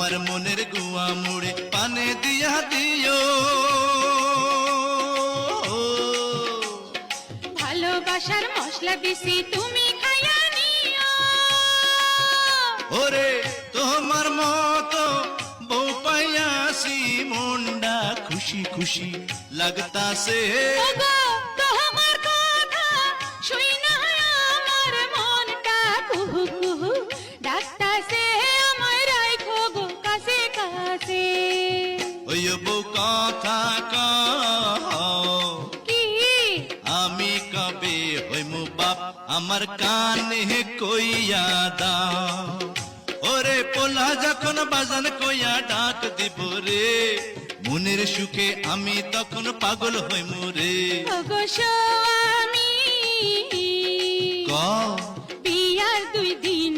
তোমার মনের গুয়া মুড়ে পানে দিয়া দিও। ভালোবাসার মশলা দিছি তুমি খাইয়া নিও। ওরে তোমার মতো বউ পাইয়াছি মনটা খুশি খুশি লাগতাছে। ওগো তোমার কথা শুইনা আমার মনটা কুহু কুহু ডাকতাছে, আমায় রাখো গো কাছে কাছে। ওই বউ কথা কও কি আমি কবে হইমু বাপ আমার কানে কইয়া দাও। ওরে পোলা যখন বাজান কইয়া ডাক দিব রে, মনের সুখে আমি তখন পাগল হইমু রে। ওগো স্বামী কও বিয়ার 2 দিন